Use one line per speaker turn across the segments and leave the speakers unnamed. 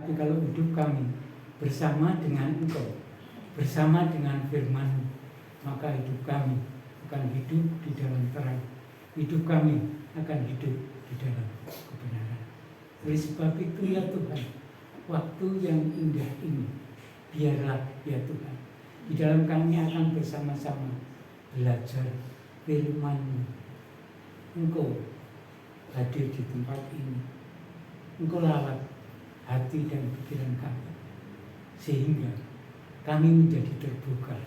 Tapi kalau hidup kami bersama dengan Engkau, bersama dengan firman-Mu, maka hidup kami akan hidup di dalam terang. Hidup kami akan hidup di dalam kebenaran. Oleh sebab itu ya Tuhan, waktu yang indah ini, biarlah ya Tuhan, di dalam kami akan bersama-sama belajar firman-Mu. Engkau hadir di tempat ini. Engkau lawat hati dan pikiran kami, sehingga kami menjadi terbuka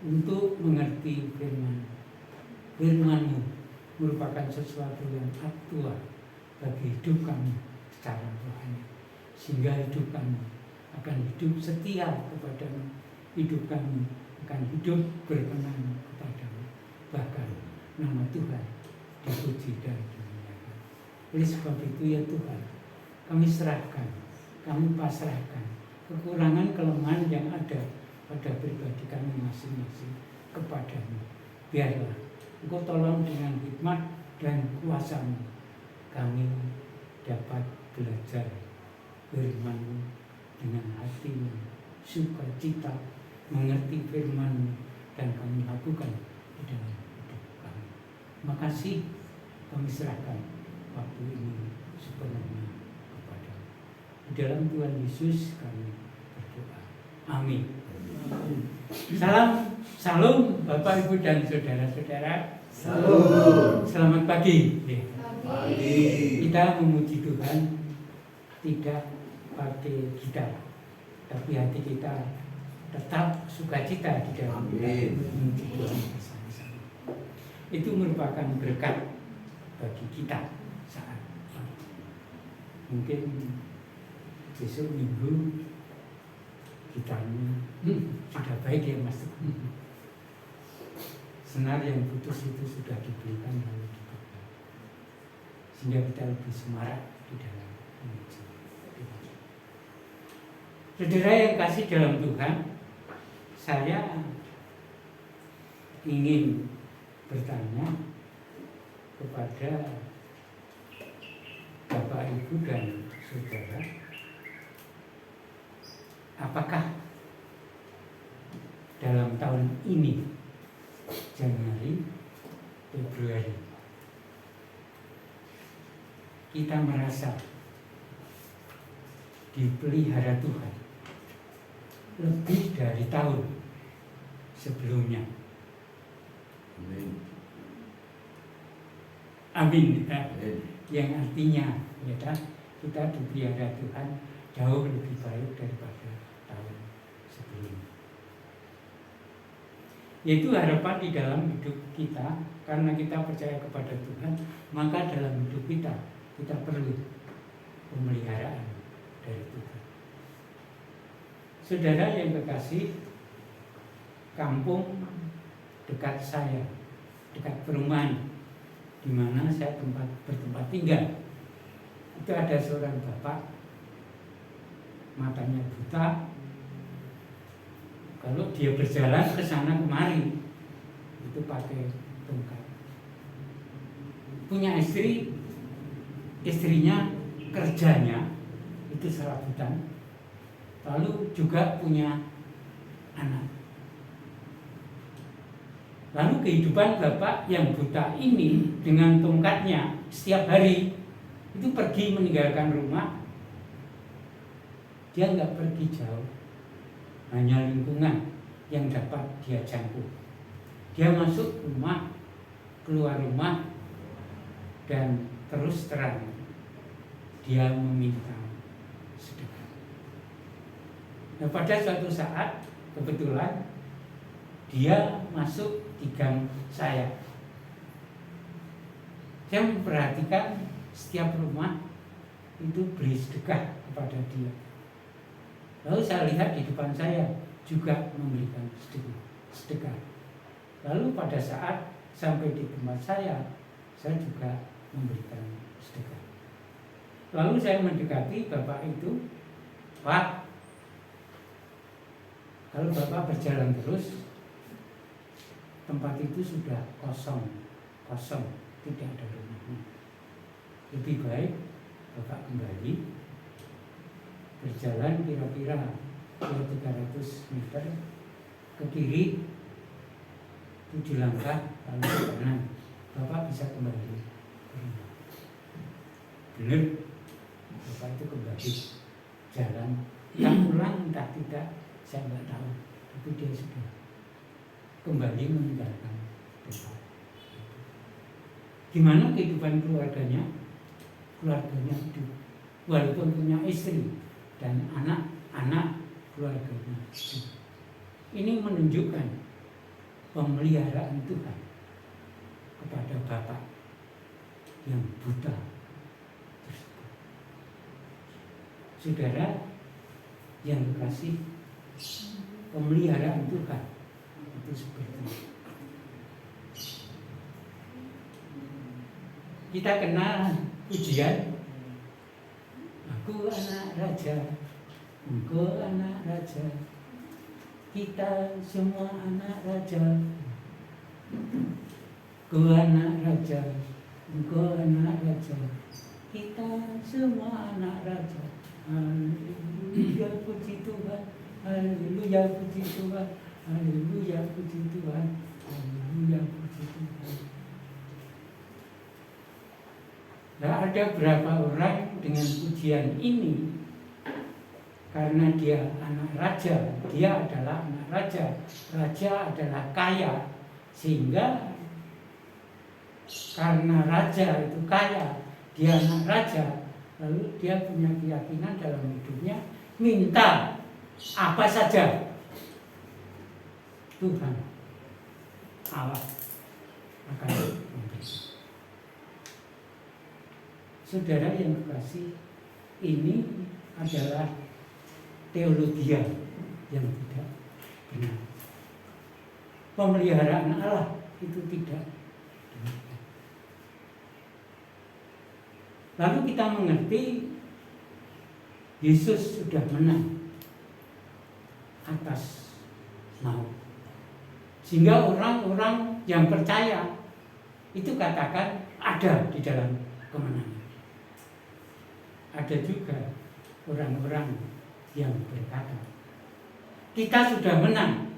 untuk mengerti firman. Firman-Mu merupakan sesuatu yang aktual bagi hidup kami secara rohani, sehingga hidup kami akan hidup setia kepadamu, hidup kami akan hidup berkenan kepadamu, bahkan nama Tuhan dipuji dan dimuliakan. Oleh sebab itu ya Tuhan, kami serahkan, kami pasrahkan kekurangan kelemahan yang ada pada pribadi kami masing-masing kepadamu. Biarlah Engkau tolong dengan hikmat dan kuasa-Mu, kami dapat belajar firman-Mu dengan hati yang sukacita, mengerti firman-Mu, dan kami lakukan di dalam hidup kami. Makasih, kami serahkan waktu ini sepenuhnya kepada-Mu. Di dalam Tuhan Yesus kami berdoa. Amin. Salam, salam Bapak, Ibu, dan saudara-saudara.
Salam.
Selamat pagi.
Pagi.
Kita memuji Tuhan tidak pakai gitar, tapi hati kita tetap sukacita di dalam memuji Tuhan bersama-sama. Itu merupakan berkat bagi kita saat ini. Mungkin besok Minggu gitarnya sudah baik ya Mas. Senar yang putus itu sudah diberikan lalu dipakai, sehingga kita lebih semarak di dalam memuji. Saudara yang kasih dalam Tuhan, saya ingin bertanya kepada Bapak, Ibu, dan saudara, apakah dalam tahun ini, Januari, Februari, kita merasa dipelihara Tuhan lebih dari tahun sebelumnya?
Amin.
Amin.
Amin.
Yang artinya ya, kita dipelihara Tuhan jauh lebih baik daripada tahun sebelumnya. Yaitu harapan di dalam hidup kita, karena kita percaya kepada Tuhan, maka dalam hidup kita perlu pemeliharaan dari Tuhan. Saudara yang kekasih, kampung dekat saya, dekat perumahan di mana saya bertempat tinggal, itu ada seorang bapak, matanya buta. Kalau dia berjalan ke sana kemari itu pakai tongkat. Punya istri, istrinya kerjanya itu serabutan. Lalu juga punya anak. Lalu kehidupan bapak yang buta ini dengan tongkatnya setiap hari itu pergi meninggalkan rumah. Dia nggak pergi jauh, hanya lingkungan yang dapat dia jangkau. Dia masuk rumah, keluar rumah, dan terus terang dia meminta sedekah. Nah, pada suatu saat kebetulan dia masuk di gang saya. Saya memperhatikan setiap rumah itu beri sedekah kepada dia. Lalu saya lihat di depan saya juga memberikan sedekah. Lalu pada saat sampai di tempat saya juga memberikan sedekah. Lalu saya mendekati bapak itu, Pak, kalau bapak berjalan terus, tempat itu sudah kosong, tidak ada rumahnya. Lebih baik bapak kembali berjalan kira-kira 300 meter ke kiri 7 langkah lalu ke kanan, Bapak bisa kembali. Benar, Bapak itu kembali jalan. Entah pulang, entah tidak, saya nggak tahu. Tapi dia sudah kembali meninggalkan Bapak. Gimana kehidupan keluarganya? Keluarganya hidup, walaupun punya istri dan anak-anak keluarganya hidup. Ini menunjukkan pemeliharaan Tuhan kepada Bapak yang buta tersebut. Saudara yang kasih, pemeliharaan Tuhan itu seperti itu. Kita kenal pujian, aku anak raja, engkau anak raja, kita semua anak raja. Engkau anak raja, engkau anak raja, kita semua anak raja. Haleluya, puji Tuhan, haleluya, puji Tuhan, haleluya, puji Tuhan, haleluya, puji Tuhan. Nah, ada berapa orang dengan pujian ini, karena dia anak raja, dia adalah anak raja, raja adalah kaya, sehingga karena raja itu kaya, dia anak raja, lalu dia punya keyakinan dalam hidupnya, minta apa saja Tuhan Allah akan memberi. Saudara yang kekasih, ini adalah teologi yang tidak benar. Pemeliharaan Allah itu tidak demikian. Lalu kita mengerti Yesus sudah menang atas maut, sehingga orang-orang yang percaya itu katakan ada di dalam kemenangan. Ada juga orang-orang yang berkata, kita sudah menang,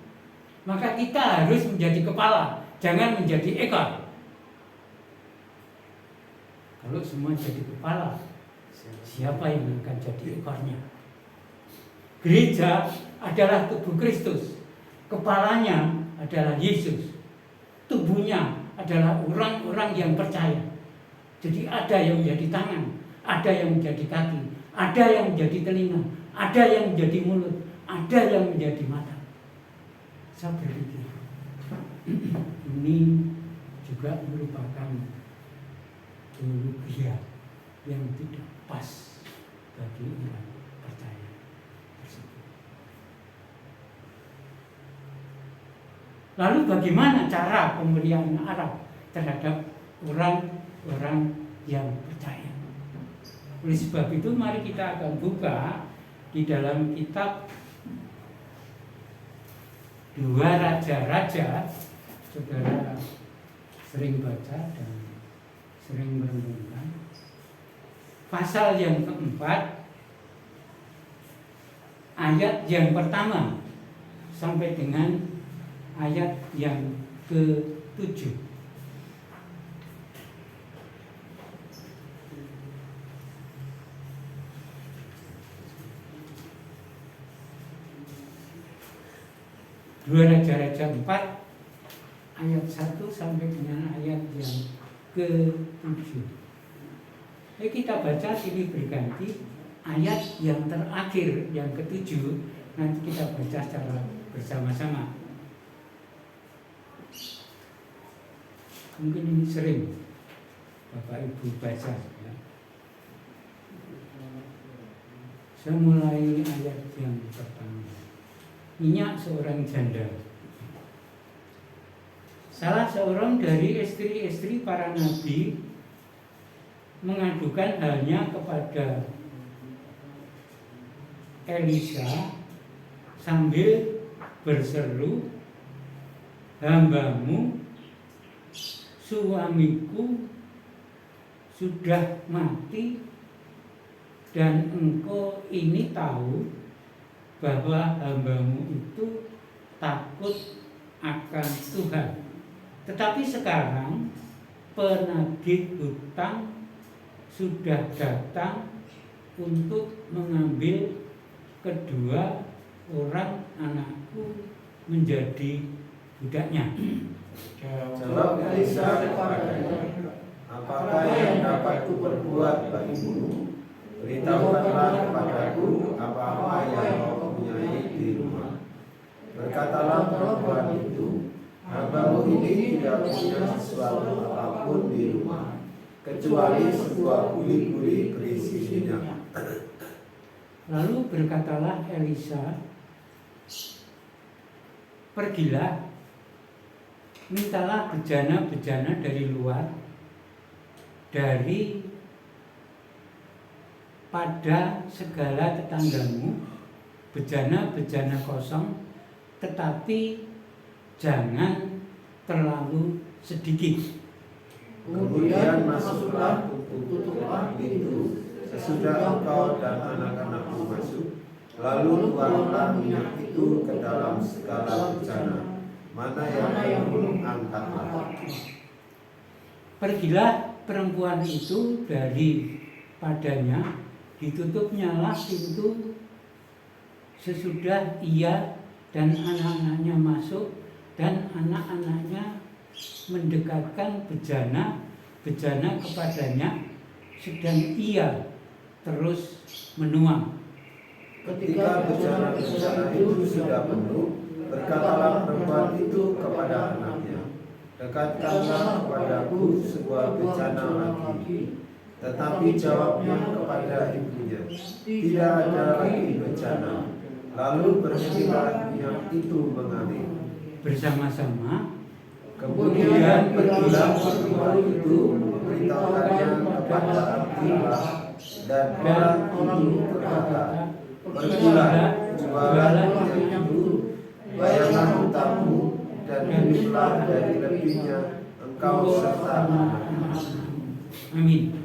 maka kita harus menjadi kepala, jangan menjadi ekor. Kalau semua jadi kepala, siapa yang akan jadi ekornya? Gereja adalah tubuh Kristus, kepalanya adalah Yesus, tubuhnya adalah orang-orang yang percaya. Jadi ada yang menjadi tangan, ada yang menjadi kaki, ada yang menjadi telinga, ada yang menjadi mulut, ada yang menjadi mata. Saya berpikir ini juga merupakan teologi yang tidak pas bagi orang percaya tersebut. Lalu bagaimana cara pemberian Arab terhadap orang-orang yang percaya? Oleh sebab itu mari kita akan buka di dalam kitab 2 Raja-Raja. Saudara sering baca dan sering merenungkan. Pasal yang keempat, ayat yang pertama sampai dengan ayat yang ke-7. Dua Raja-Raja 4 ayat 1 sampai dengan ayat yang ke-7. Kita baca silih berganti ayat yang terakhir yang ke-7, nanti kita baca secara bersama-sama. Mungkin ini sering Bapak Ibu baca ya. Saya mulai ayat yang pertama. Minyak seorang janda. Salah seorang dari istri-istri para nabi mengadukan halnya kepada Elisa sambil berseru, hambamu suamiku sudah mati dan engkau ini tahu bahwa hambamu itu takut akan Tuhan. Tetapi sekarang penagih hutang sudah datang untuk mengambil kedua orang anakku menjadi budaknya.
Jawab Elisa kepadanya, apakah yang dapat kuperbuat bagimu? Beritahukanlah kepadaku apa-apa yang kau punyai di rumah. Berkatalah perempuan itu, hambamu ini tidak punya sesuatu apapun di rumah, kecuali sebuah buli-buli berisi minyak.
Lalu berkatalah Elisa, pergilah, mintalah bejana-bejana dari luar, dari pada segala tetanggamu, bejana-bejana kosong, tetapi jangan terlalu sedikit.
Kemudian masuklah, tutuplah pintu sesudah engkau dan anak-anakmu masuk. Lalu tuanglah minyak itu ke dalam segala bejana. Mana yang penuh, angkatlah.
Pergilah perempuan itu dari padanya, ditutupnyalah pintu sesudah ia dan anak-anaknya masuk, dan anak-anaknya mendekatkan bejana kepadanya, sedang ia terus menuang.
Ketika bejana-bejana itu sudah penuh, berkatalah perempuan itu kepada anaknya, dekatkanlah kepadaku sebuah bejana lagi. Tetapi jawabnya kepada ibunya, tidak ada lagi bejana. Lalu berhentilah minyak itu mengalir.
Bersama-sama
Kemudian pergilah perempuan itu memberitahukannya kepada Abdillah, dan orang itu berkata, pergilah, jualah minyak itu, bayarlah hutangmu, dan hiduplah dari lebihnya engkau serta anakmu.
Amin.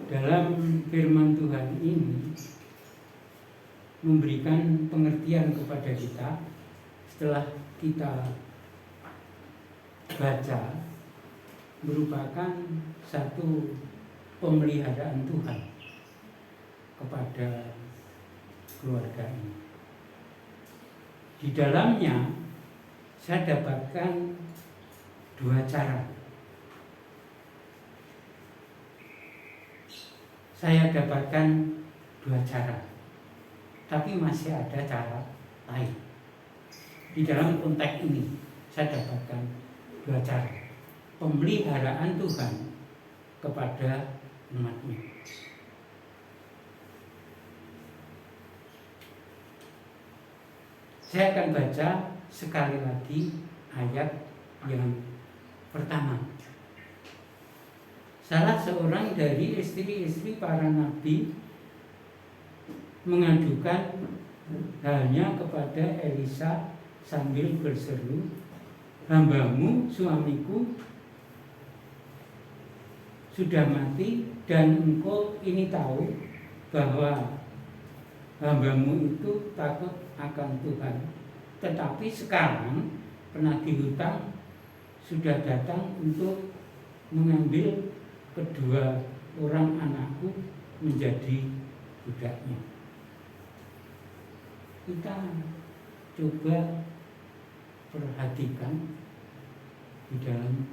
Dalam firman Tuhan ini memberikan pengertian kepada kita setelah kita baca, merupakan satu pemeliharaan Tuhan kepada keluarga ini. Di dalamnya saya dapatkan dua cara. Saya dapatkan dua cara, tapi masih ada cara lain. Di dalam konteks ini saya dapatkan dua cara pemeliharaan Tuhan kepada umatnya. Saya akan baca sekali lagi ayat yang pertama. Salah seorang dari istri-istri para nabi mengadukan halnya kepada Elisa sambil berseru, hambamu suamiku sudah mati, dan engkau ini tahu bahwa hambamu itu takut akan Tuhan. Tetapi sekarang penagih hutang sudah datang untuk mengambil kedua orang anakku menjadi budaknya. Kita coba perhatikan di dalam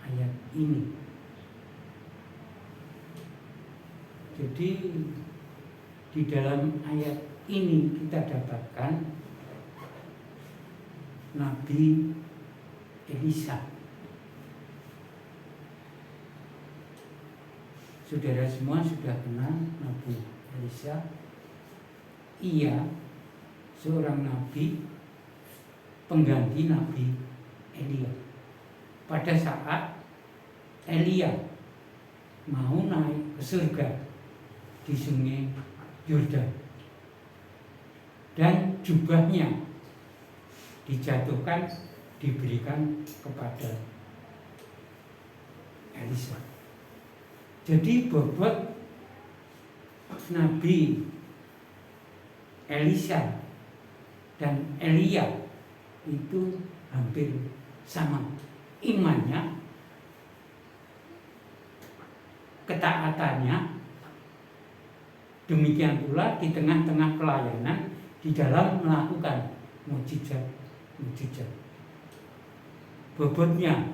ayat ini. Jadi di dalam ayat ini kita dapatkan Nabi Elisa. Saudara semua sudah kenal Nabi Elisa. Ia seorang nabi pengganti Nabi Elia. Pada saat Elia mau naik ke surga di sungai Yordan, dan jubahnya dijatuhkan, diberikan kepada Elisa. Jadi bobot Nabi Elisa dan Elia itu hampir sama imannya, ketaatannya. Demikian pula di tengah-tengah pelayanan di dalam melakukan mujizat. Bobotnya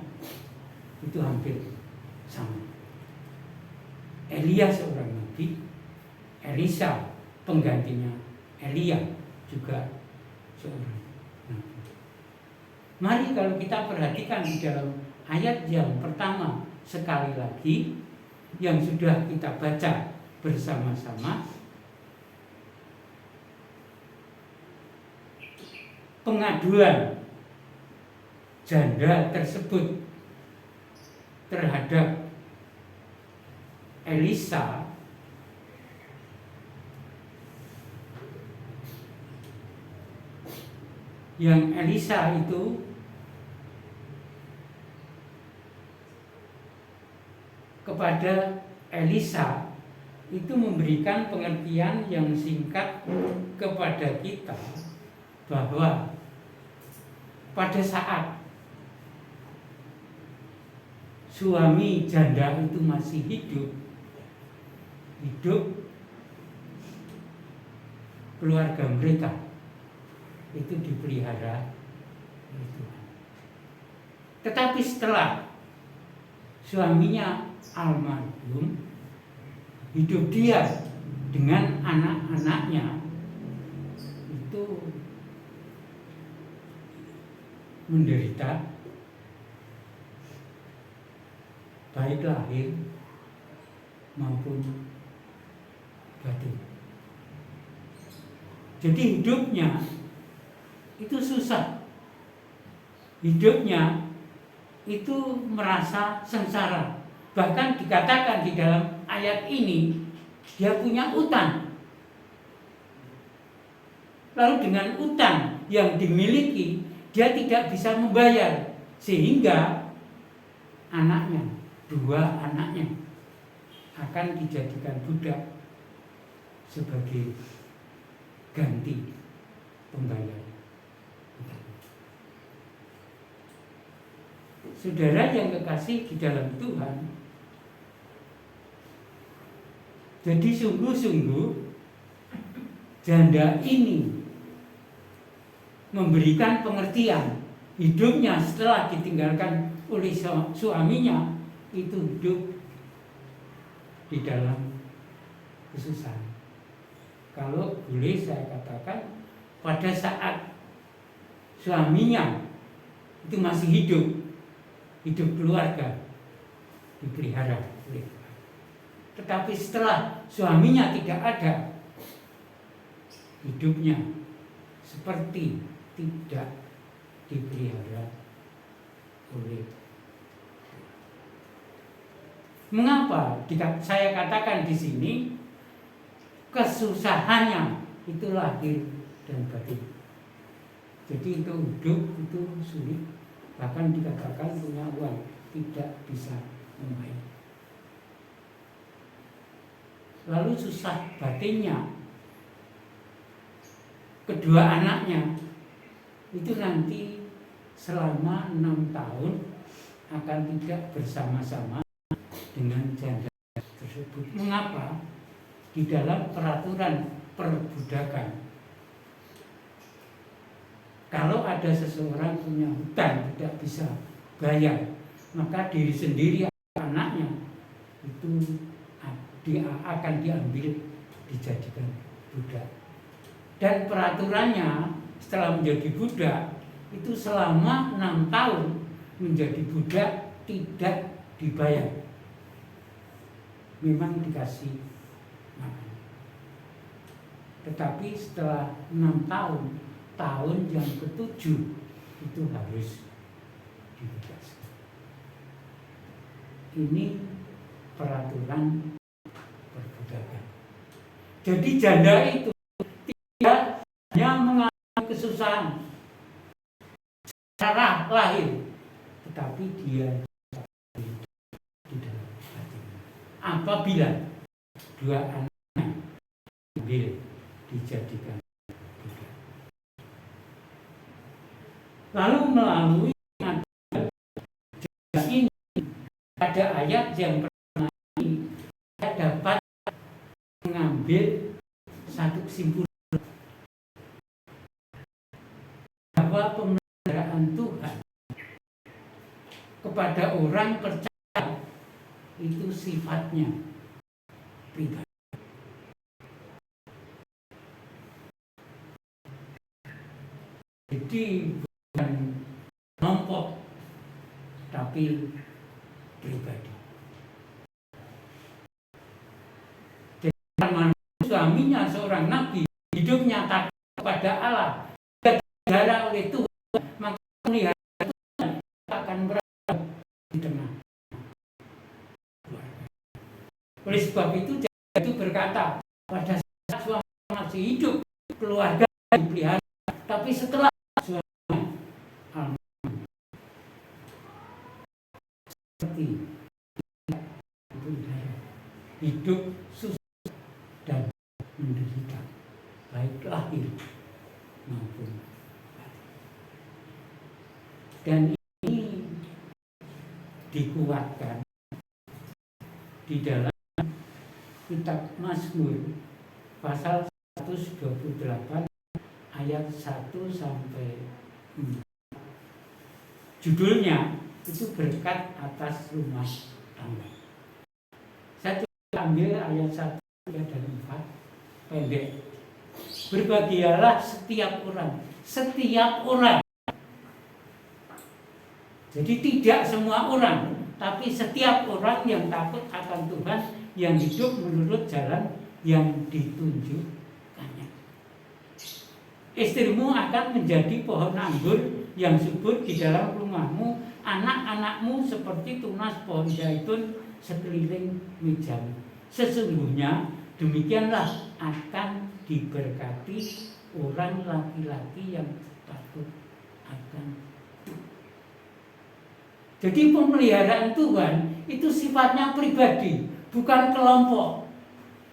itu hampir sama. Elia seorang nabi, Elisa penggantinya Elia juga seorang nabi. Mari kalau kita perhatikan di dalam ayat yang pertama sekali lagi yang sudah kita baca bersama-sama, pengaduan janda tersebut terhadap Elisa yang Elisa itu kepada Elisa itu memberikan pengertian yang singkat kepada kita bahwa pada saat suami janda itu masih hidup, keluarga mereka itu dipelihara oleh Tuhan. Tetapi setelah suaminya almarhum, hidup dia dengan anak-anaknya itu menderita baik lahir maupun batin. Jadi hidupnya itu susah, hidupnya itu merasa sengsara. Bahkan dikatakan di dalam ayat ini dia punya utang. Lalu dengan utang yang dimiliki dia tidak bisa membayar, sehingga anaknya, 2 anaknya akan dijadikan budak sebagai ganti pembayar. Saudara yang kekasih di dalam Tuhan, jadi sungguh-sungguh janda ini memberikan pengertian hidupnya setelah ditinggalkan oleh suaminya itu hidup di dalam kesusahan. Kalau boleh saya katakan, pada saat suaminya itu masih hidup keluarga dipelihara oleh Tuhan. Tetapi setelah suaminya tidak ada, hidupnya seperti tidak dipelihara oleh Tuhan. Mengapa saya katakan di sini kesusahannya itu lahir dan batin. Jadi itu hidup itu sulit, bahkan dikatakan punya uang tidak bisa membayar. Lalu susah batinnya, kedua anaknya itu nanti selama 6 tahun akan tidak bersama-sama dengan janda tersebut. Mengapa? Di dalam peraturan perbudakan, kalau ada seseorang punya hutang tidak bisa bayar, maka diri sendiri anaknya itu akan diambil, dijadikan budak. Dan peraturannya setelah menjadi budak itu selama 6 tahun menjadi budak tidak dibayar. Memang dikasih makan. Tetapi setelah 6 tahun, tahun yang ke-7 itu harus dibebaskan. Ini peraturan perbudakan. Jadi janda itu tidak hanya mengalami kesusahan, secara lahir, tetapi dia di dalam hati. Apabila dua anak ambil dijadikan tiga. Lalu melalui ini pada ayat yang pertama ini saya dapat mengambil satu kesimpulan bahwa pemeliharaan Tuhan kepada orang percaya itu sifatnya pribadi. Jadi bukan kelompok, tapi pribadi. Jadi suaminya seorang nabi, hidupnya takut kepada Allah, dipelihara oleh Tuhan, maka pelihara Tuhan akan berada di tengah. Oleh sebab itu berkata, pada saat suami masih hidup, keluarga dipelihara, tapi setelah seperti hidup susah dan menderita, baik lahir maupun batin. Dan ini dikuatkan di dalam kitab Mazmur pasal 128 ayat 1 sampai 4. Judulnya itu berkat atas rumah tangga. Saya coba ambil ayat 1 dan 4 pendek. Berbahagialah setiap orang. Jadi tidak semua orang, tapi setiap orang yang takut akan Tuhan, yang hidup menurut jalan yang ditunjukkannya. Istrimu akan menjadi pohon anggur yang subur di dalam rumahmu, anak-anakmu seperti tunas pohon zaitun sekeliling mejamu. Sesungguhnya demikianlah akan diberkati orang laki-laki yang takut akan Tuhan. Jadi pemeliharaan Tuhan itu sifatnya pribadi, bukan kelompok.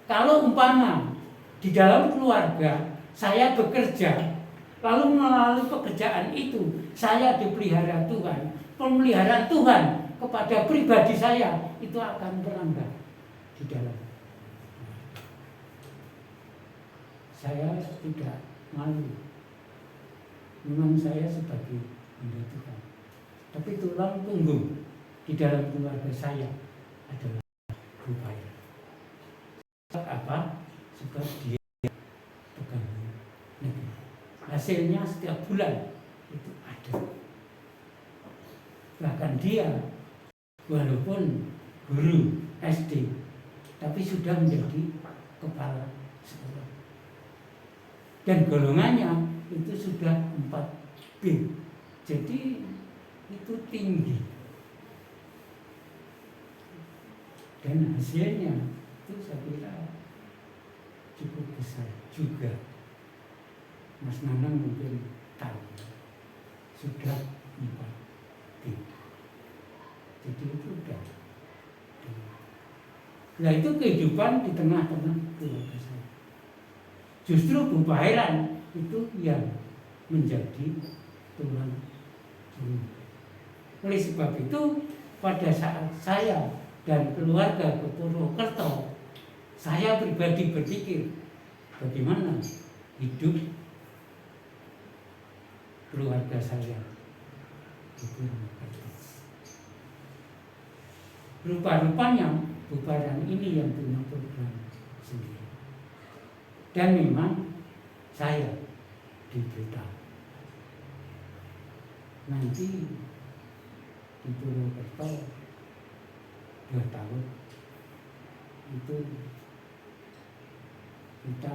Kalau umpama di dalam keluarga saya bekerja, lalu melalui pekerjaan itu saya dipelihara Tuhan, pemeliharaan Tuhan kepada pribadi saya itu akan berambah di dalam. Saya tidak malu, memang saya sebagai hamba Tuhan, tapi tulang punggung di dalam keluarga saya adalah Rupaya. Apa? Sebab dia pegawai negeri. Hasilnya setiap bulan itu ada. Bahkan dia walaupun guru SD, tapi sudah menjadi kepala sekolah. Dan golongannya itu sudah 4B. Jadi itu tinggi. Dan hasilnya itu saya kira cukup besar juga. Mas Nanang mungkin tahu sudah 4B. Jadi itu sudah. Nah itu kehidupan di tengah-tengah keluarga saya. Justru Bu Paheran itu yang menjadi tulang punggung. Oleh sebab itu pada saat saya dan keluarga ke Purwokerto, saya pribadi berpikir bagaimana hidup keluarga saya di Purwokerto. Rupa-rupanya Bu Paheran ini yang punya program sendiri. Dan memang saya diberitahu nanti di Purwokerto 2 tahun itu kita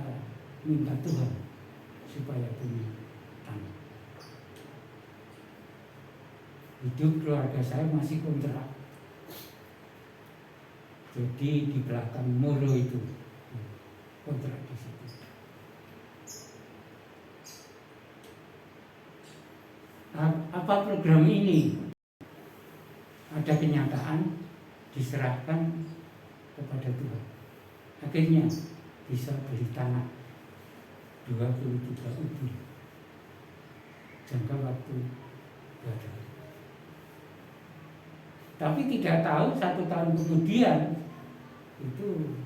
minta Tuhan supaya punya tanah. Hidup keluarga saya masih kontrak. Jadi di belakang Moro itu kontrak di situ. Apa apa program ini? Ada kenyataan diserahkan kepada Tuhan. Akhirnya bisa beli tanah 23 ubi jangka waktu 2 tahun. Tapi tidak tahu 1 tahun kemudian itu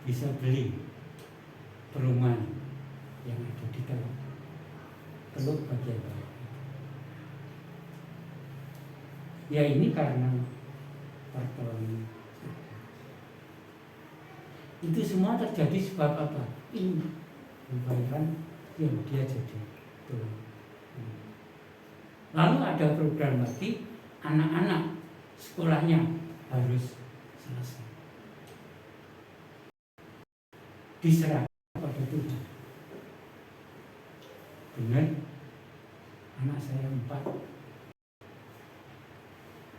bisa beli perumahan yang ada di Teluk bagian bawah. Ya ini karena pertolongan. Itu semua terjadi sebab apa? Ini pembayaran yang dia jadi tolong. Lalu ada program lagi, anak-anak sekolahnya harus selesai. Diserahkan kepada Tuhan. Benar, anak saya 4.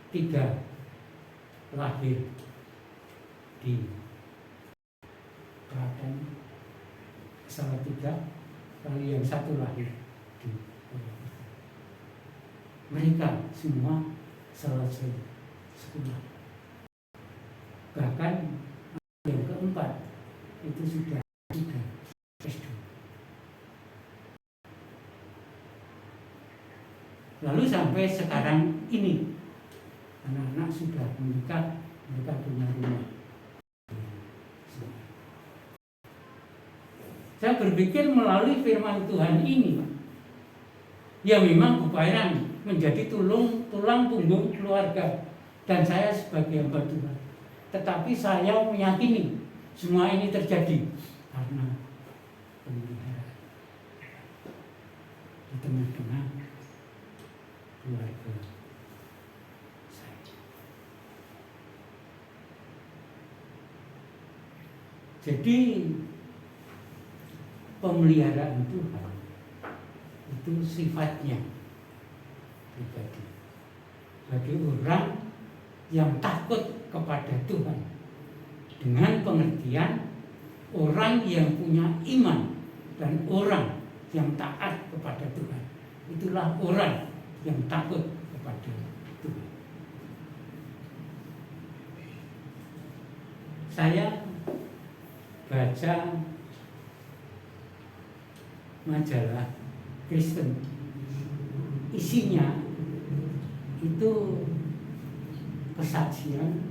3 lahir di Klaten, salah 3, lalu yang 1 lahir di Purwokerto. Mereka semua selesai sekolah. Bahkan yang keempat itu sudah S2. Lalu sampai sekarang ini anak-anak sudah menikah, mereka punya rumah. Saya berpikir melalui firman Tuhan ini, ya memang Bu Pairan menjadi tulang punggung keluarga dan saya sebagai hamba Tuhan. Tetapi saya meyakini semua ini terjadi karena pemeliharaan di tengah-tengah keluarga. Jadi pemeliharaan Tuhan itu sifatnya pribadi. Bagi orang yang takut kepada Tuhan, dengan pengertian orang yang punya iman dan orang yang taat kepada Tuhan, itulah orang yang takut kepada Tuhan. Saya baca majalah Kristen, isinya itu kesaksian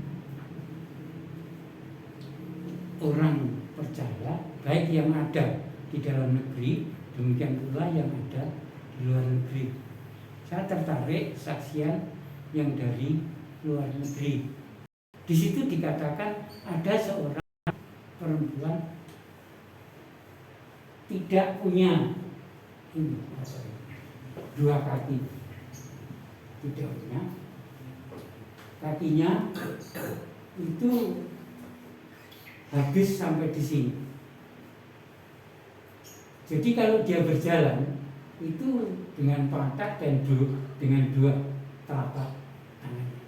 orang percaya, baik yang ada di dalam negeri, demikian pula yang ada di luar negeri. Saya tertarik saksian yang dari luar negeri. Di situ dikatakan ada seorang perempuan tidak punya ini, 2 kaki, tidak punya kakinya itu habis sampai di sini. Jadi kalau dia berjalan itu dengan pangkat dan dengan 2 telapak tangannya.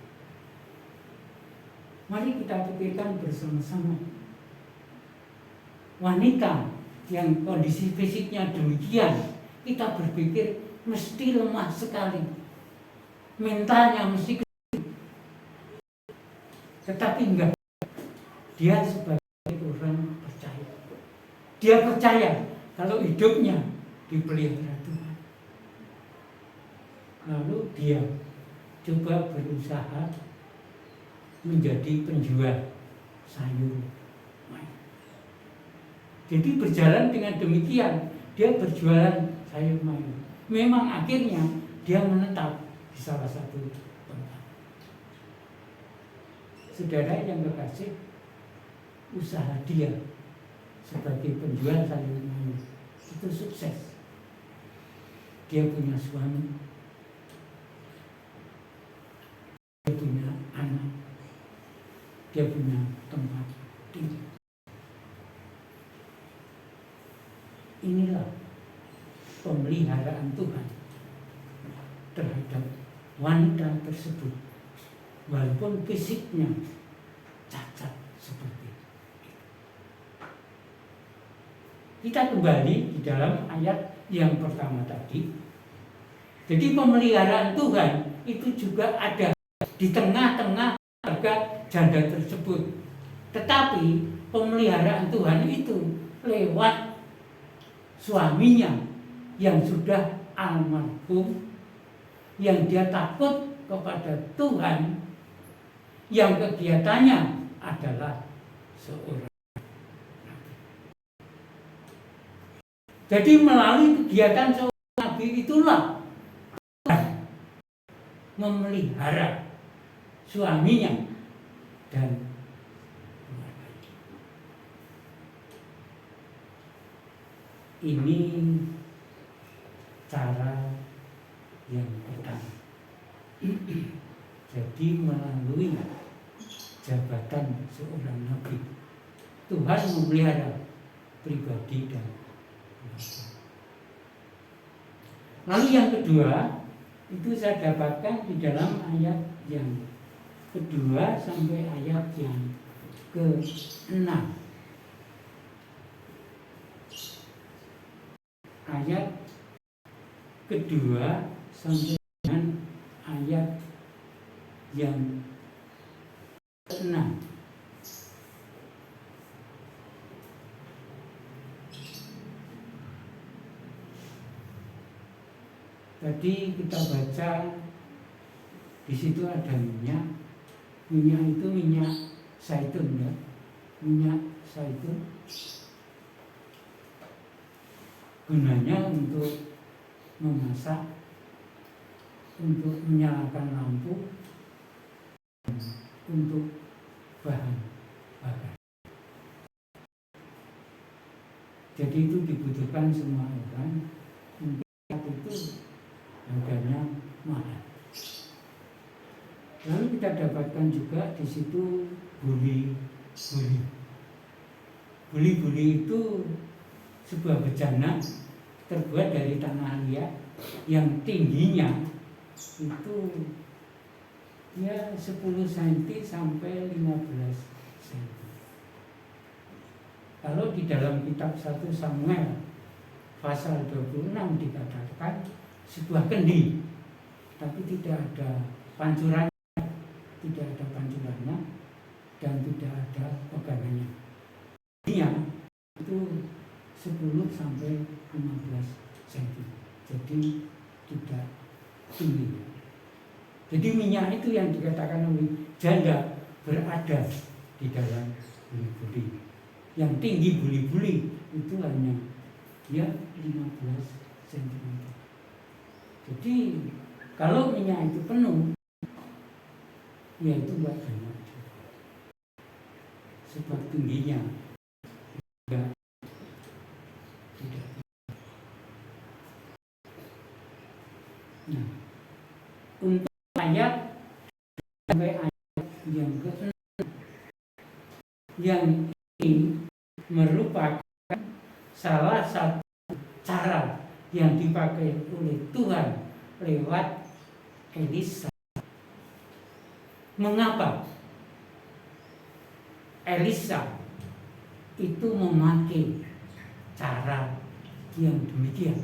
Mari kita pikirkan bersama-sama. Wanita yang kondisi fisiknya demikian, kita berpikir mesti lemah sekali, mentalnya mesti kecil. Tetapi enggak, dia sebagai orang percaya, dia percaya kalau hidupnya dipelihara Tuhan. Lalu dia coba berusaha menjadi penjual sayur. Jadi berjalan dengan demikian, dia berjualan sayur mayur. Memang akhirnya dia menetap di salah satu tempat. Saudara yang kekasih, usaha dia sebagai penjual sayur mayur itu sukses. Dia punya suami, dia punya anak, dia punya tempat tinggal. Inilah pemeliharaan Tuhan terhadap wanita tersebut, walaupun fisiknya cacat seperti itu. Kita kembali di dalam ayat yang pertama tadi. Jadi pemeliharaan Tuhan itu juga ada di tengah-tengah keluarga janda tersebut. Tetapi pemeliharaan Tuhan itu lewat suaminya yang sudah almarhum, yang dia takut kepada Tuhan, yang kegiatannya adalah seorang nabi. Jadi melalui kegiatan seorang nabi itulah memelihara suaminya dan keluarganya. Ini cara yang pertama. Jadi melalui jabatan seorang nabi, Tuhan memelihara pribadi dan keluarga. Lalu yang kedua, itu saya dapatkan di dalam ayat yang kedua sampai ayat yang ke-6. Ayat kedua sampai dengan ayat yang ke-6. Tadi kita baca di situ ada minyak. Minyak itu minyak zaitun ya. Minyak zaitun gunanya untuk memasak, untuk menyalakan lampu, untuk bahan bakar. Jadi itu dibutuhkan semua orang. Mungkin itu harganya mahal. Lalu kita dapatkan juga di situ buli-buli. Buli-buli itu sebuah bejana terbuat dari tanah liat yang tingginya itu ya 10 cm sampai 15 cm. Kalau di dalam kitab 1 Samuel pasal 26 dikatakan sebuah kendi, tapi tidak ada pancurannya, dan tidak ada pegangannya. Dia itu 10 sampai 15 cm, jadi tidak tinggi. Jadi minyak itu yang dikatakan oleh janda berada di dalam buli-buli. Yang tinggi buli-buli itu hanya ya 15 cm. Jadi kalau minyak itu penuh, ya itu buat banyak. Sebab tingginya tidak. Nah, untuk ayat sampai ayat yang ke-6 yang ini merupakan salah satu cara yang dipakai oleh Tuhan lewat Elisa. Mengapa Elisa itu memakai cara yang demikian?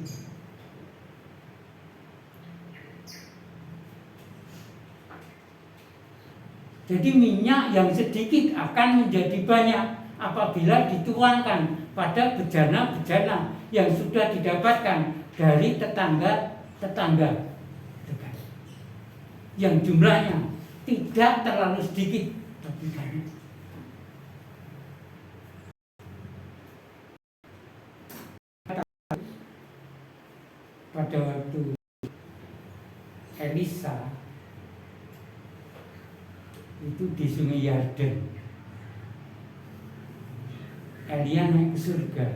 Jadi minyak yang sedikit akan menjadi banyak apabila dituangkan pada bejana-bejana yang sudah didapatkan dari tetangga-tetangga dekat, yang jumlahnya tidak terlalu sedikit tapi banyak. Pada waktu Elisa itu di Sungai Yarden, Elia naik ke surga,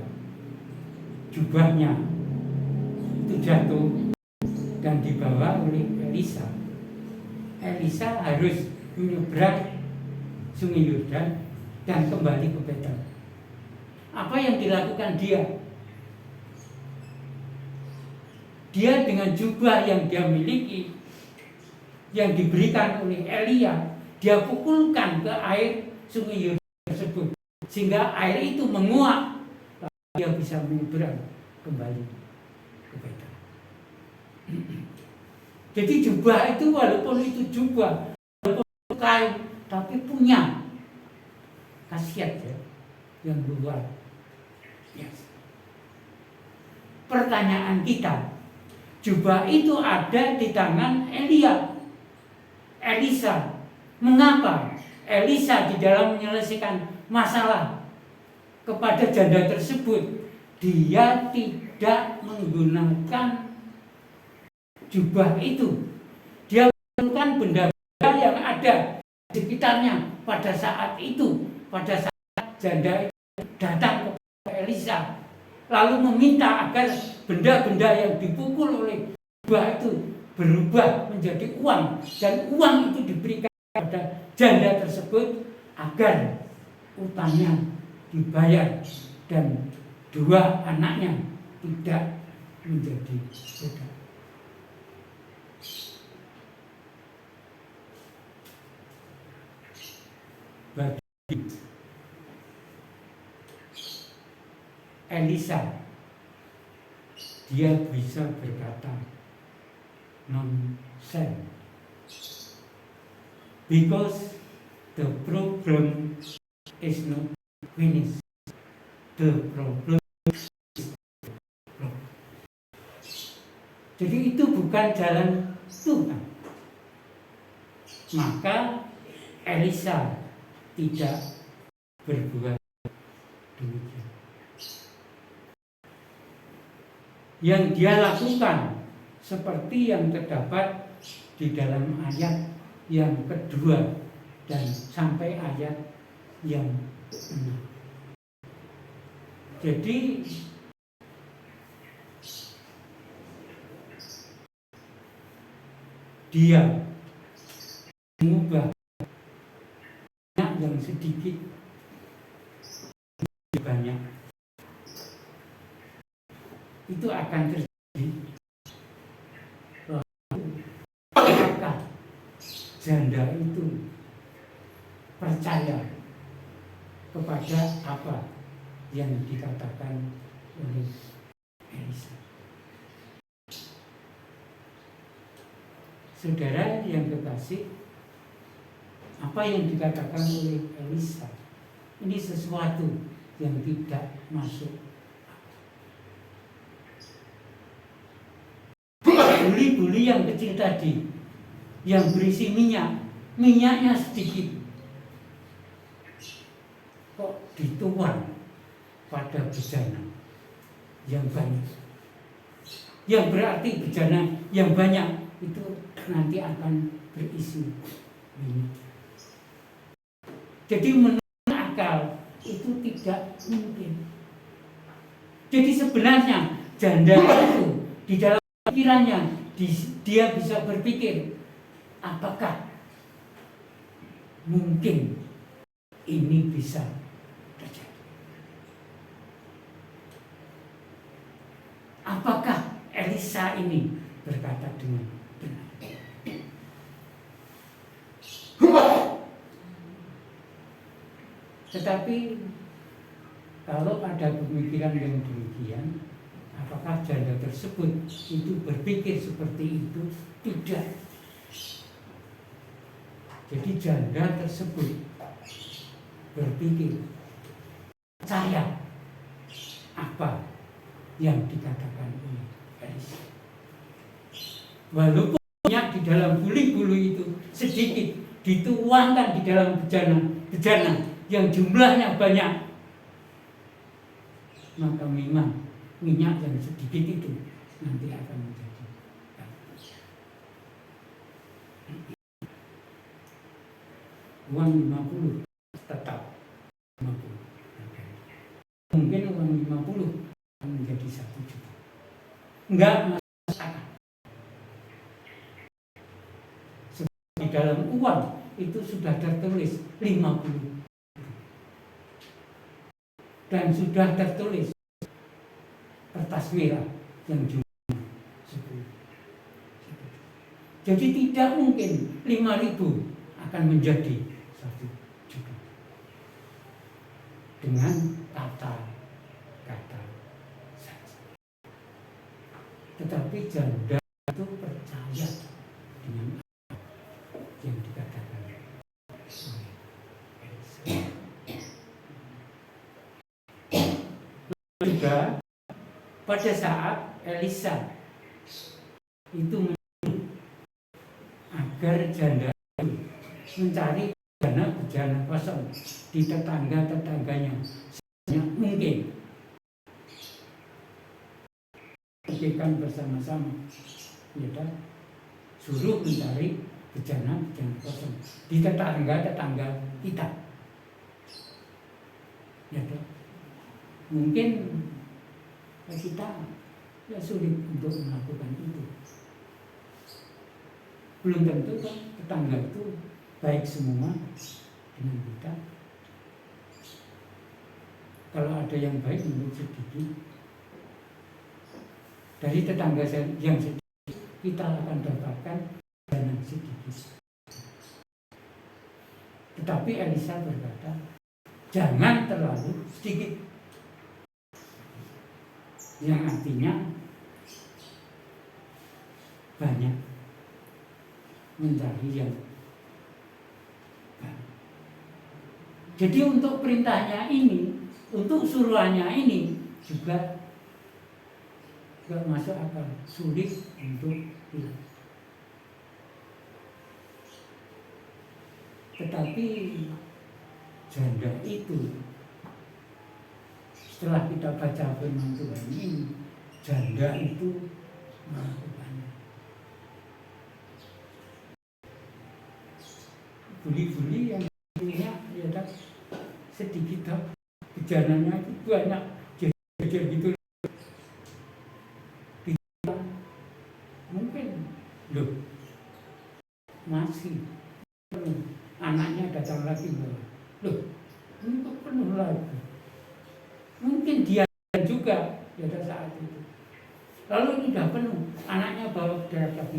jubahnya itu jatuh dan dibawa oleh Elisa. Elisa harus menyeberang Sungai Yordan dan kembali ke Betel. Apa yang dilakukan dia? Dia dengan jubah yang dia miliki, yang diberikan oleh Elia, dia pukulkan ke air Sungai Yordan tersebut, sehingga air itu menguap, lalu dia bisa menyeberang kembali ke Betel. Jadi jubah itu walaupun itu jubah, walaupun itu kain, tapi punya khasiat ya, yang luar biasa. Pertanyaan kita, jubah itu ada di tangan Elisa. Mengapa Elisa di dalam menyelesaikan masalah kepada janda tersebut, dia tidak menggunakan jubah itu. Dia menggunakan benda-benda yang ada di sekitarnya pada saat itu, pada saat janda itu datang kepada Elisa, lalu meminta agar benda-benda yang dipukul oleh jubah itu berubah menjadi uang, dan uang itu diberikan kepada janda tersebut agar utangnya dibayar dan dua anaknya tidak menjadi budak. Bagi Elisa, dia bisa berkata nonsense, because the problem is not finished. The problem is wrong. Jadi itu bukan jalan Tuhan. Maka Elisa tidak berbuat demikian. Yang dia lakukan seperti yang terdapat di dalam ayat yang kedua dan sampai ayat yang 6. Jadi dia mengubah yang sedikit banyak. Itu akan terjadi. Apakah janda itu percaya kepada apa yang dikatakan oleh Elisa? Saudara yang kekasih, apa yang dikatakan oleh Elisa ini sesuatu yang tidak masuk. Buli-buli yang kecil tadi yang berisi minyaknya sedikit, kok dituang pada bejana yang banyak. Yang berarti bejana yang banyak itu nanti akan berisi minyak. Jadi menurut akal itu tidak mungkin. Jadi sebenarnya janda itu di dalam pikirannya dia bisa berpikir, apakah mungkin ini bisa terjadi? Apakah Elisa ini berkata dengan benar? Tetapi kalau ada pemikiran yang demikian, apakah janda tersebut itu berpikir seperti itu? Tidak. Jadi janda tersebut berpikir, percaya apa yang dikatakan oleh Elisa. Walaupun minyak di dalam buli-buli itu sedikit, dituangkan di dalam bejana yang jumlahnya banyak, maka memang minyak yang sedikit itu nanti akan menjadi uang 50 tetap 50. Mungkin uang 50 akan menjadi 1 juta. Enggak masuk akal. Sebab di dalam uang itu sudah tertulis 50. Dan sudah tertulis kertas merah yang jumlahnya 10. Jadi tidak mungkin 5.000 akan menjadi 1 juta. Dengan kata-kata saja. Tetapi janda itu percaya juga pada saat Elisa itu agar janda itu mencari bejana kosong di tetangga-tetangganya sebanyak mungkin, pikirkan bersama-sama, ya kan? Suruh mencari bejana kosong di tetangga-tetangga kita, ya kan? Mungkin kita ya sulit untuk melakukan itu. Belum tentu kan tetangga itu baik semua dengan kita. Kalau ada yang baik menurut sedikit dari tetangga yang sedikit, kita akan dapatkan dana sedikit. Tetapi Elisa berkata, jangan terlalu sedikit, yang artinya banyak, mencari yang banyak. Jadi untuk perintahnya ini, untuk suruhannya ini juga gak masuk akal, sulit untuk hilang. Tetapi janda itu, setelah kita baca firman Tuhan ini, janda itu melakukannya. Buli-buli yang punya ya tak sedikit bejananya itu banyak, jejer gitu. Mungkin loh masih penuh. Anaknya datang lagi loh ini kok penuh lagi. Mungkin dia juga pada saat itu. Lalu ini sudah penuh, anaknya bawa ke daerah lagi,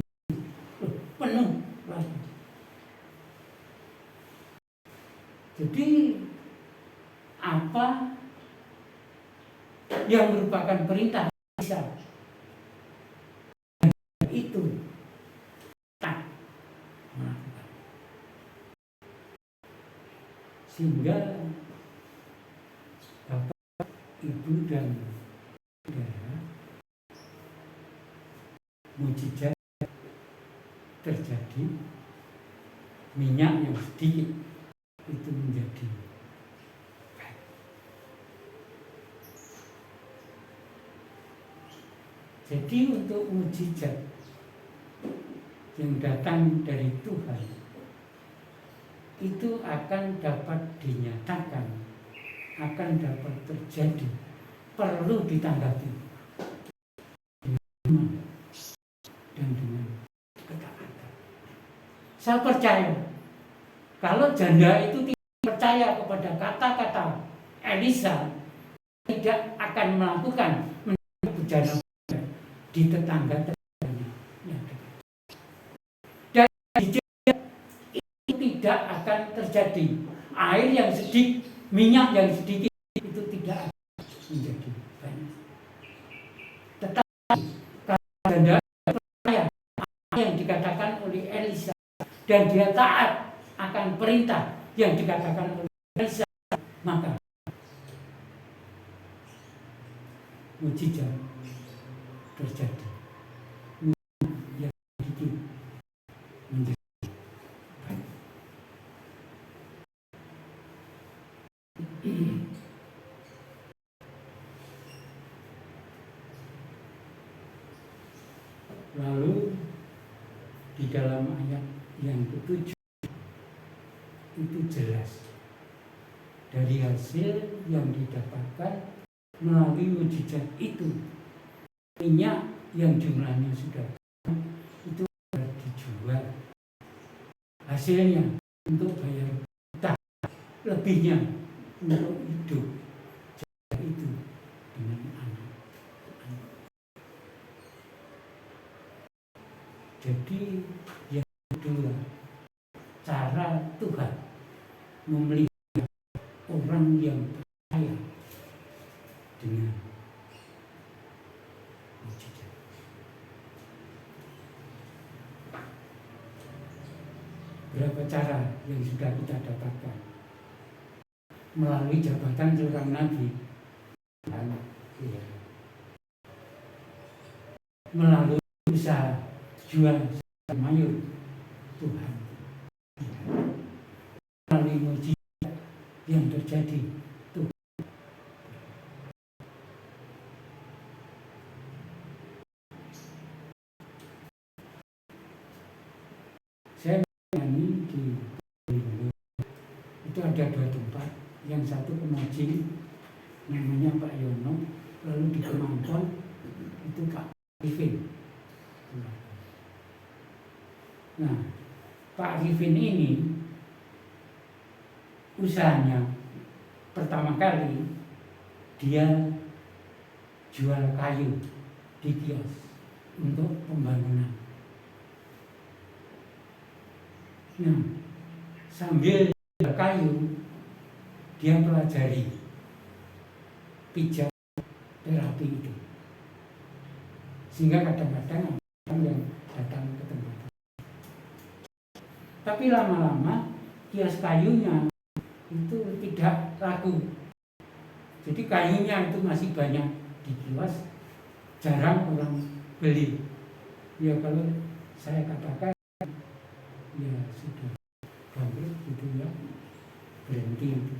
penuh lagi. Jadi apa yang merupakan perintah Isa itu tak melakukan. Sehingga Bapak, Ibu dan Saudara, mujizat terjadi, minyak yang sedikit itu menjadi baik. Jadi untuk mujizat yang datang dari Tuhan itu akan dapat dinyatakan, akan dapat terjadi, perlu ditanggapi dengan iman dan dengan ketaatan. Saya percaya kalau janda itu tidak percaya kepada kata-kata Elisa, tidak akan melakukan bejana di tetangga-tetangganya. Dan itu tidak akan terjadi. Air yang sedikit, minyak yang sedikit itu tidak akan menjadi banyak. Tetapi kalau janda percaya yang dikatakan oleh Elisa dan dia taat akan perintah yang dikatakan oleh Elisa, maka mujizat terjadi. Yang sedikit menjadi banyak. Lalu di dalam ayat yang ke-7 itu jelas dari hasil yang didapatkan melalui mujizat itu, minyak yang jumlahnya sudah itu dijual, hasilnya untuk bayar utang, lebihnya untuk hidup itu dengan anak. Jadi yang kedua, cara Tuhan memelihara orang yang percaya dengan mujizat. Berapa cara yang sudah kita dapatkan melalui jabatan seorang nabi, melalui usaha jual mayur Tuhan, melalui mujizat yang terjadi Tuhan. Saya menyanyi di itu ada 2 tempat, yang satu Kemoji namanya Pak Yono, lalu di Kemangkon itu Pak Arifin. Nah, Pak Arifin ini usahanya pertama kali dia jual kayu di kios untuk pembangunan. Nah, sambil jual kayu dia pelajari pijat terapi itu, sehingga kadang-kadang orang yang datang ke tempat. Tapi lama-lama kios kayunya itu tidak laku. Jadi kayunya itu masih banyak di kios, jarang orang beli. Ya kalau saya katakan ya sudah bangkrut gitu ya, berhenti itu.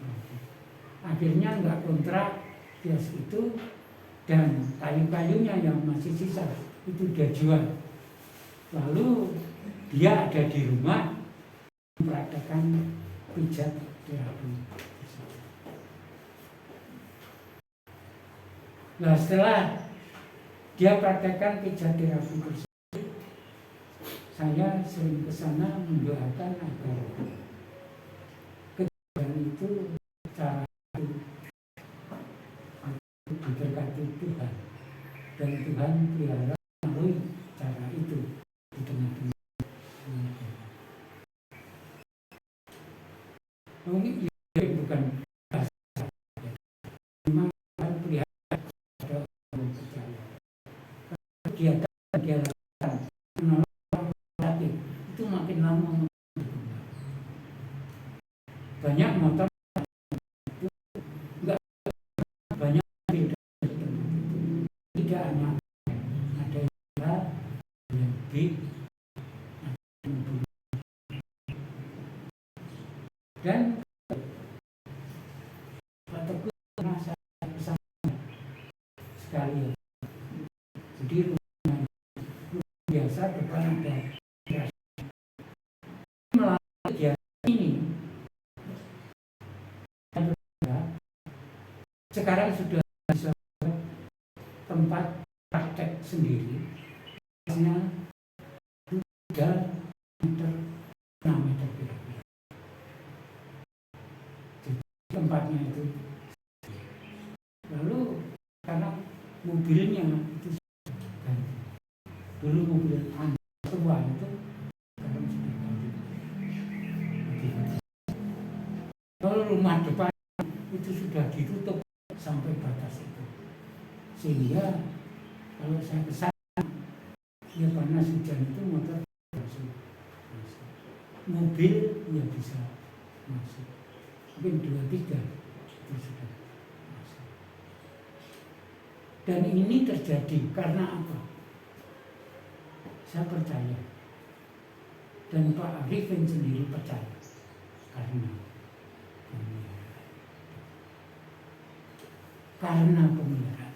Akhirnya nggak kontrak kios itu, dan kayu-kayunya yang masih sisa itu dia jual. Lalu dia ada di rumah mempraktekkan pijat terapi. Nah, setelah dia praktekkan pijat terapi tersebut, saya sering ke sana mendoakan agar kejadian itu cara diberkati Tuhan, dan Tuhan pelihara melalui cara itu di tengah-tengah. Mungkin bukan bahasa, memang Tuhan pelihara pada orang percaya. Kegiatan dia lakukan menolong orang sakit itu makin lama berkembang. Banyak motor itu enggak banyak tidak hanya ada yang lebih, dan Pak Teguh merasa bersama sekali. Jadi rumah biasa depan ada melalui dia ini sekarang sudah bisa tempat praktek sendiri, hanya 3 meter 6 meter kira-kira. Jadi tempatnya itu. Lalu karena mobilnya itu ganti. Dulu mobil tua itu sekarang sudah ganti. Kalau rumah depan itu sudah ditutup sampai batas itu, sehingga kalau saya kesana ya panas hujan itu motor masuk, mobil ya bisa masuk, mungkin 2-3 itu sudah masuk. Dan ini terjadi karena apa? Saya percaya, dan Pak Arifin sendiri percaya, karena pemeliharaan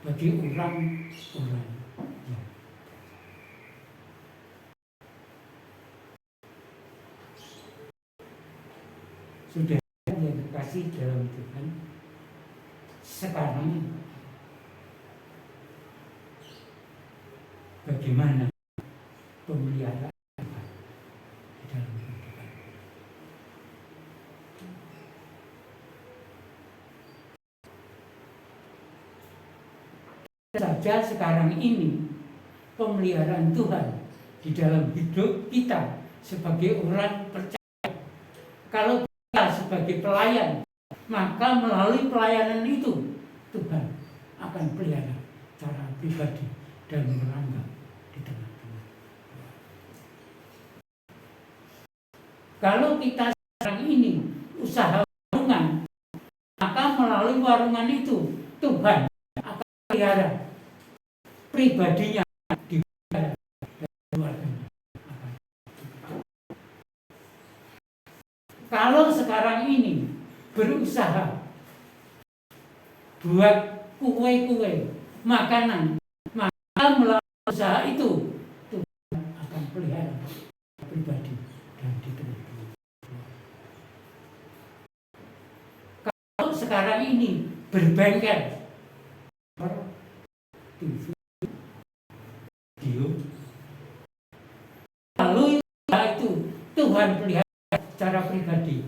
bagi orang-orang yang sudah yang dikasih dalam Tuhan. Sekarang bagaimana pemeliharaan di dalam kehidupan? Saja sekarang ini pemeliharaan Tuhan di dalam hidup kita sebagai orang percaya. Kalau kita sebagai pelayan, maka melalui pelayanan itu Tuhan akan pelihara secara pribadi dan merangkap di tengah-tengah. Kalau kita sekarang ini usaha warungan, maka melalui warungan itu Tuhan akan pelihara pribadinya di keluarganya. Kalau sekarang ini berusaha buat kue-kue, makanan, maka melalui usaha itu Tuhan akan pelihara pribadi dan diterima. Kalau sekarang ini berbengkel, TV, video, lalu itu Tuhan pelihara secara pribadi.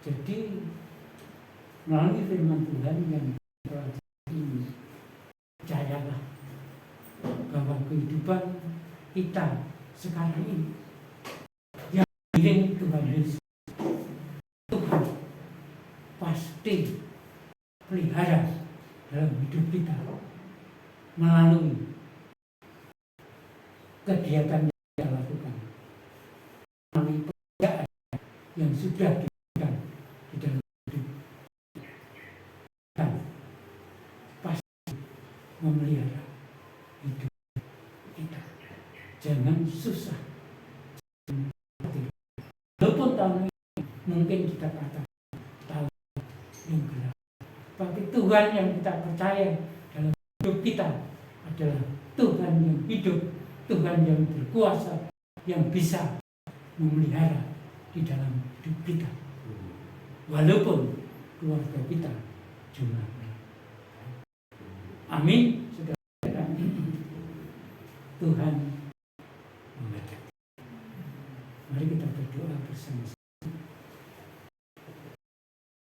Jadi melalui firman Tuhan yang ini, percayalah bahwa kehidupan kita sekarang ini yang milik Tuhan Yesus, Tuhan pasti pelihara dalam hidup kita melalui kegiatan yang kita lakukan, melalui pekerjaan yang sudah dilakukan di dalam hidup kita, pasti memelihara hidup kita. Jangan susah, walaupun tahun ini mungkin kita katakan tahun yang gelap, tapi Tuhan yang kita percaya dalam hidup kita adalah Tuhan yang hidup, Tuhan yang berkuasa, yang bisa memelihara di dalam hidup kita, walaupun keluarga kita jumlahnya. Amin. Saudara, Tuhan memberkati. Mari kita berdoa bersama-sama.